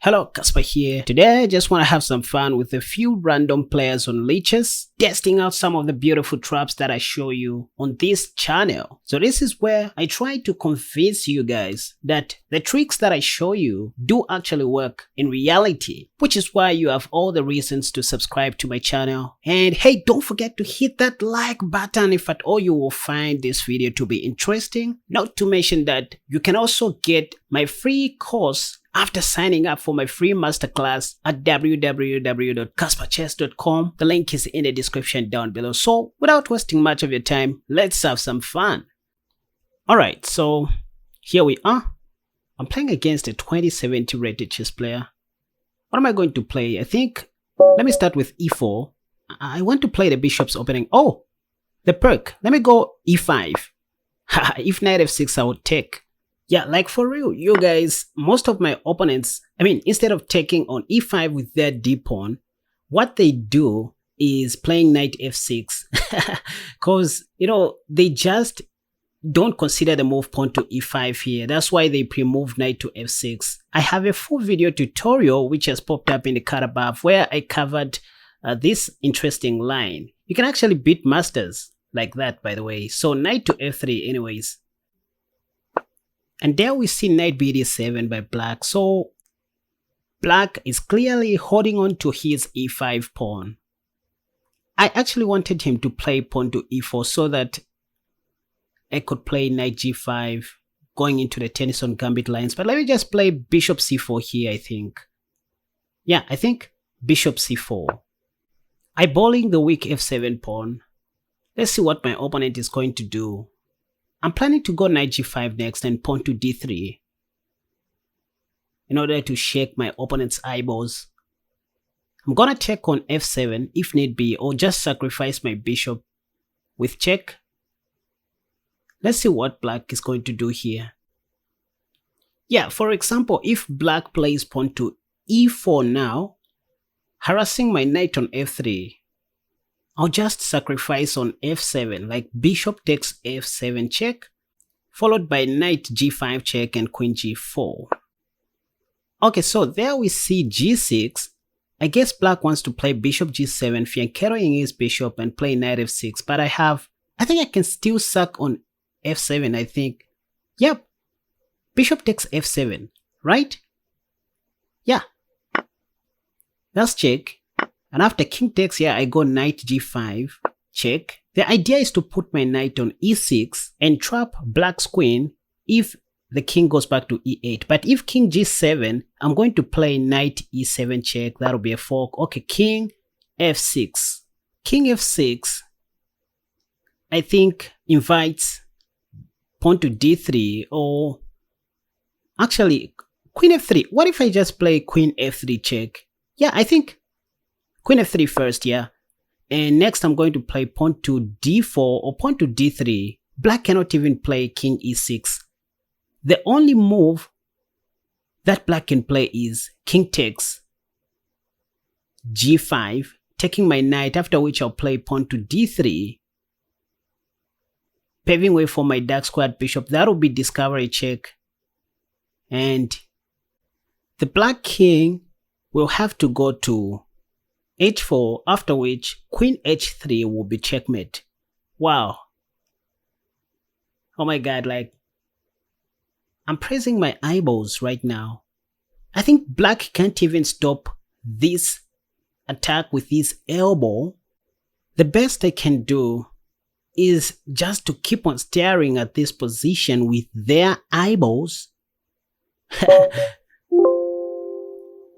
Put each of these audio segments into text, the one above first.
Hello, Casper here. Today I just want to have some fun with a few random players on Lichess, testing out some of the beautiful traps that I show you on this channel. So this is where I try to convince you guys that the tricks that I show you do actually work in reality, which is why you have all the reasons to subscribe to my channel. And hey, don't forget to hit that like button if at all you will find this video to be interesting. Not to mention that you can also get my free course after signing up for my free masterclass at www.casperchess.com. The link is in the description down below. So without wasting much of your time, let's have some fun. Alright, so here we are. I'm playing against a 2070 rated chess player. What am I going to play? I think, let me start with e4. I want to play the bishop's opening. Oh, the perk. Let me go e5. If knight f6 I would take. Yeah, like for real, you guys, most of my opponents, instead of taking on e5 with their d pawn, what they do is playing knight f6. Because, they just don't consider the move pawn to e5 here. That's why they pre-move knight to f6. I have a full video tutorial which has popped up in the card above where I covered this interesting line. You can actually beat masters like that, by the way. So knight to f3 anyways. And there we see knight bd7 by black. So black is clearly holding on to his e5 pawn. I actually wanted him to play pawn to e4 so that I could play knight g5 going into the Tennyson Gambit lines. But let me just play bishop c4 here, I think. Yeah, I think bishop c4. Eyeballing the weak f7 pawn. Let's see what my opponent is going to do. I'm planning to go knight g5 next and pawn to d3 in order to shake my opponent's eyeballs. I'm gonna check on f7 if need be, or just sacrifice my bishop with check. Let's see what black is going to do here. Yeah, for example, if black plays pawn to e4 now, harassing my knight on f3, I'll just sacrifice on f7, like bishop takes f7 check, followed by knight g5 check and queen g4. Okay, so there we see g6. I guess black wants to play bishop g7, fianchettoing his bishop and play knight f6, but I think I can still suck on f7, I think. Yep, bishop takes f7, right? Yeah, that's check. And after king takes, I go knight g5, check. The idea is to put my knight on e6 and trap black's queen if the king goes back to e8. But if king g7, I'm going to play knight e7 check. That'll be a fork. Okay, king f6. King f6, I think, invites pawn to d3, or actually queen f3. What if I just play queen f3 check? Yeah, I think queen f3 first, yeah. And next I'm going to play pawn to d4 or pawn to d3. Black cannot even play king e6. The only move that black can play is king takes g5, taking my knight, after which I'll play pawn to d3, paving way for my dark squared bishop. That'll be discovery check. And the black king will have to go to h4, after which queen h3 will be checkmate. Wow. Oh my god, like, I'm praising my eyeballs right now. I think black can't even stop this attack with his elbow. The best I can do is just to keep on staring at this position with their eyeballs.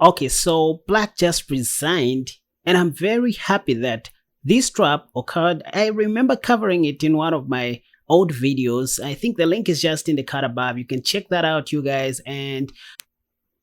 Okay, so black just resigned. And I'm very happy that this trap occurred. I remember covering it in one of my old videos. I think the link is just in the card above. You can check that out, you guys. And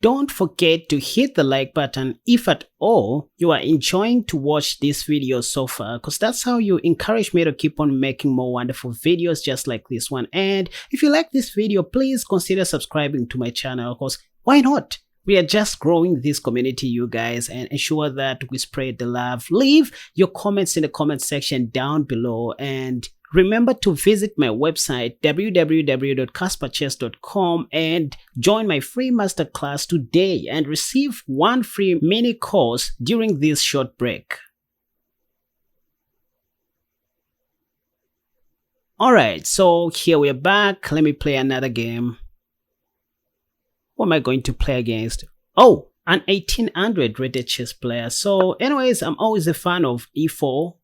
don't forget to hit the like button if at all you are enjoying to watch this video so far, because that's how you encourage me to keep on making more wonderful videos just like this one. And if you like this video, please consider subscribing to my channel, because why not? We are just growing this community, you guys, and ensure that we spread the love. Leave your comments in the comment section down below, and remember to visit my website www.casperchess.com and join my free masterclass today and receive one free mini course during this short break. Alright, so here we are back. Let me play another game. Who am I going to play against? Oh, an 1800 rated chess player. So anyways, I'm always a fan of e4.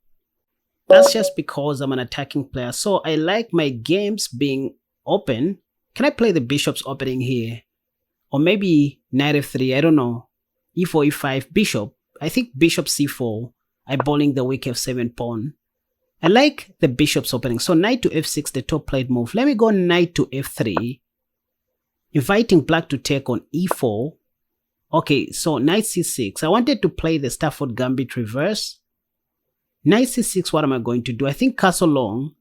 That's just because I'm an attacking player. So I like my games being open. Can I play the bishop's opening here? Or maybe knight f3, I don't know. e4, e5, bishop. I think bishop c4. Eyeballing the weak f7 pawn. I like the bishop's opening. So knight to f6, the top played move. Let me go knight to f3. Inviting black to take on e4. Okay, so knight c6. I wanted to play the Stafford Gambit reverse. Knight c6, what am I going to do? I think castle long.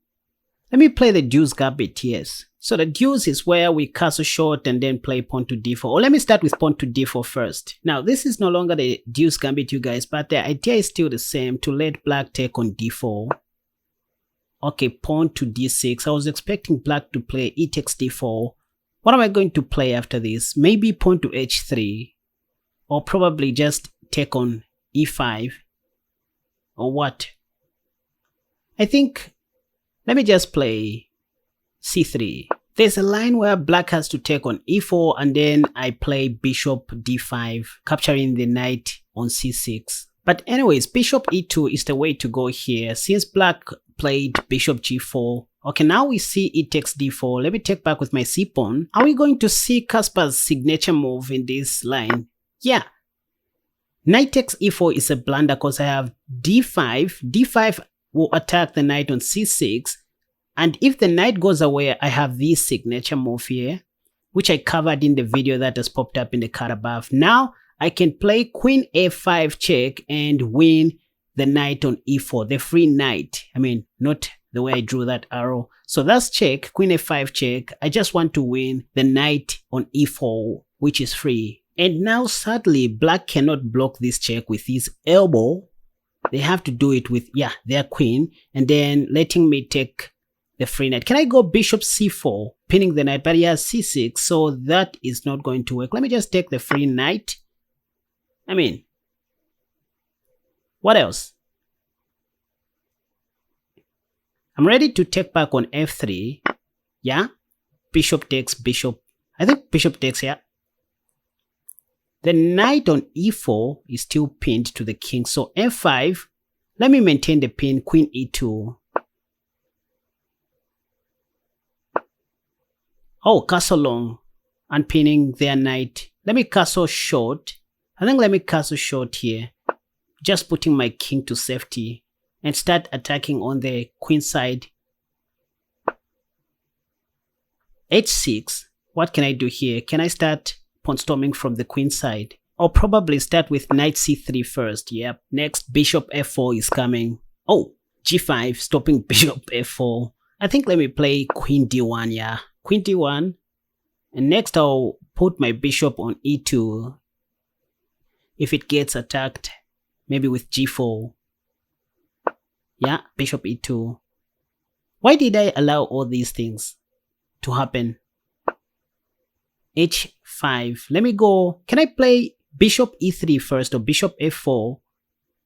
Let me play the deuce gambit, yes. So the deuce is where we castle short and then play pawn to d4. Or let me start with pawn to d4 first. Now, this is no longer the deuce gambit, you guys, but the idea is still the same, to let black take on d4. Okay, pawn to d6. I was expecting black to play e takes d4. What am I going to play after this? Maybe pawn to h3. Or probably just take on e5. Or what? I think, let me just play c3. There's a line where black has to take on e4 and then I play bishop d5, capturing the knight on c6. But anyways, bishop e2 is the way to go here since black played bishop g4. Okay, now we see e takes d4. Let me take back with my c pawn. Are we going to see Casper's signature move in this line? Yeah. Knight takes e4 is a blunder because I have d5. d5 will attack the knight on c6. And if the knight goes away, I have this signature move here, which I covered in the video that has popped up in the card above. Now, I can play queen a5 check and win the knight on e4, the free knight. I mean, not the way I drew that arrow. So that's check, queen a5 check. I just want to win the knight on e4, which is free. And now sadly, black cannot block this check with his elbow. They have to do it with, yeah, their queen, and then letting me take the free knight. Can I go bishop c4, pinning the knight? But he has c6, so that is not going to work. Let me just take the free knight. I mean, what else? I'm ready to take back on f3. Yeah, bishop takes bishop. I think bishop takes, yeah. The knight on e4 is still pinned to the king. So f5, let me maintain the pin, queen e2. Oh, castle long, unpinning their knight. Let me castle short. I think let me castle short here. Just putting my king to safety and start attacking on the queen side. h6, what can I do here? Can I start pawn storming from the queen side? Or probably start with knight c3 first. Yep. Next, bishop f4 is coming. Oh, g5, stopping bishop f4. I think let me play queen d1, yeah. Queen d1. And next I'll put my bishop on e2. If it gets attacked, maybe with g4. Yeah, bishop e2. Why did I allow all these things to happen? h5. Let me go. Can I play bishop e3 first or bishop f4?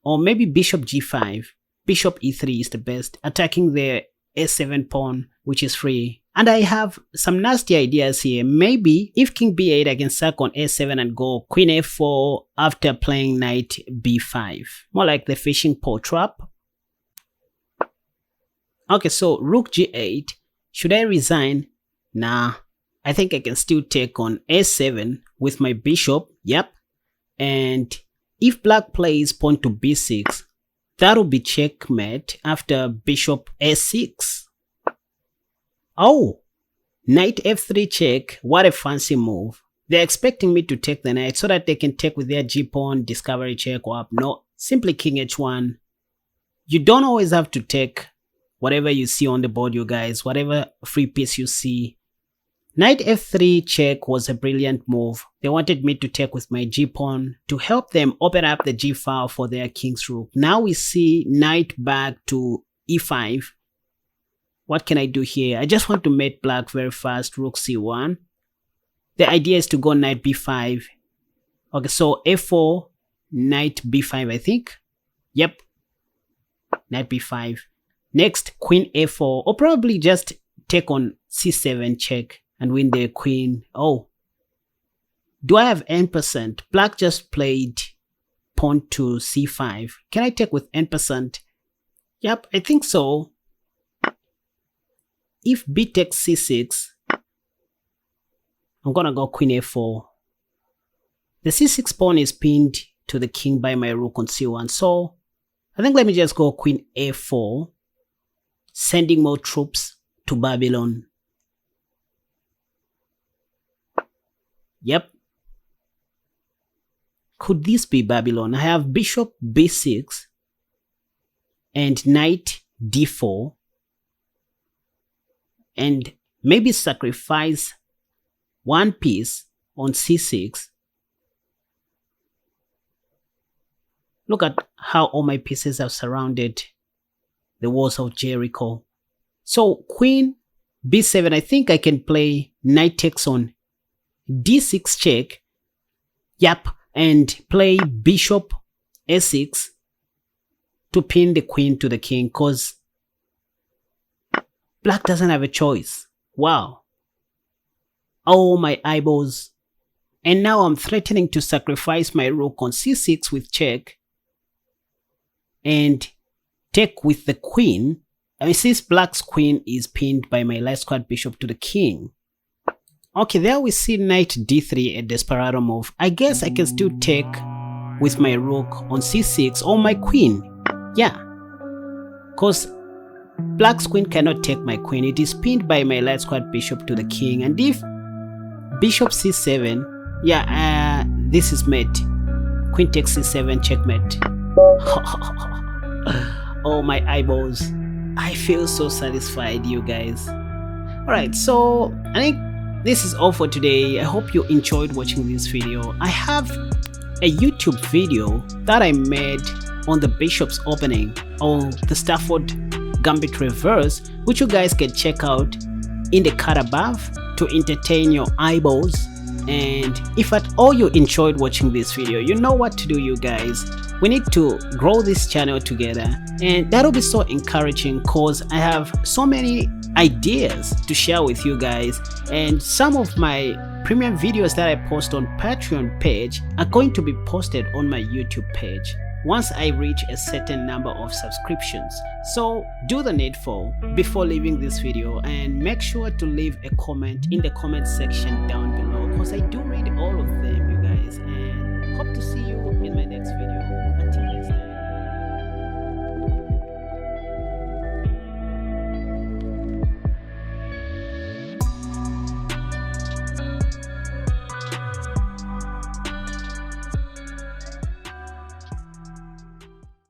Or maybe bishop g5. Bishop e3 is the best. Attacking the a7 pawn, which is free. And I have some nasty ideas here. Maybe if king b8, I can sack on a7 and go queen f4 after playing knight b5. More like the fishing pole trap. Okay, so rook g8. Should I resign? Nah. I think I can still take on a7 with my bishop. Yep. And if black plays pawn to b6, that'll be checkmate after bishop a6. Oh, knight f3 check. What a fancy move. They're expecting me to take the knight so that they can take with their g-pawn, discovery check, or up. No, simply king h1. You don't always have to take whatever you see on the board, you guys. Whatever free piece you see. Knight f3 check was a brilliant move. They wanted me to take with my g-pawn to help them open up the g-file for their king's rook. Now we see knight back to e5. what can I do here? I just want to mate black very fast. Rook c1. The idea is to go knight b5. Okay, so a4, knight b5, I think. Yep, knight b5. Next, queen a4, or probably just take on c7 check and win the queen. Oh, do I have n%? Black just played pawn to c5. Can I take with n%? Yep, I think so. If b takes c6, I'm gonna go queen a4. The c6 pawn is pinned to the king by my rook on c1, so I think let me just go queen a4, sending more troops to Babylon. Yep. Could this be Babylon? I have bishop b6 and knight d4, and maybe sacrifice one piece on c6. Look at how all my pieces have surrounded the walls of Jericho. So queen b7, I think I can play knight takes on d6 check. Yep, and play bishop a6 to pin the queen to the king, because black doesn't have a choice. Wow. Oh, my eyeballs. And now I'm threatening to sacrifice my rook on c6 with check and take with the queen. I mean, since black's queen is pinned by my light squared bishop to the king. Okay, there we see knight d3, a desperado move. I guess I can still take with my rook on c6 or my queen. Yeah, because black's queen cannot take my queen. It is pinned by my light squared bishop to the king. And if bishop c7, yeah, this is mate. Queen takes c7, checkmate. Oh, my eyeballs. I feel so satisfied, you guys. Alright, so I think this is all for today. I hope you enjoyed watching this video. I have a YouTube video that I made on the bishop's opening or the Stafford Gambit reverse, which you guys can check out in the card above to entertain your eyeballs. And if at all you enjoyed watching this video, you know what to do, you guys. We need to grow this channel together, and that'll be so encouraging because I have so many ideas to share with you guys, and some of my premium videos that I post on Patreon page are going to be posted on my YouTube page once I reach a certain number of subscriptions. So do the needful before leaving this video, and make sure to leave a comment in the comment section down below, because I do read all of them, you guys, and hope to see you in my next video.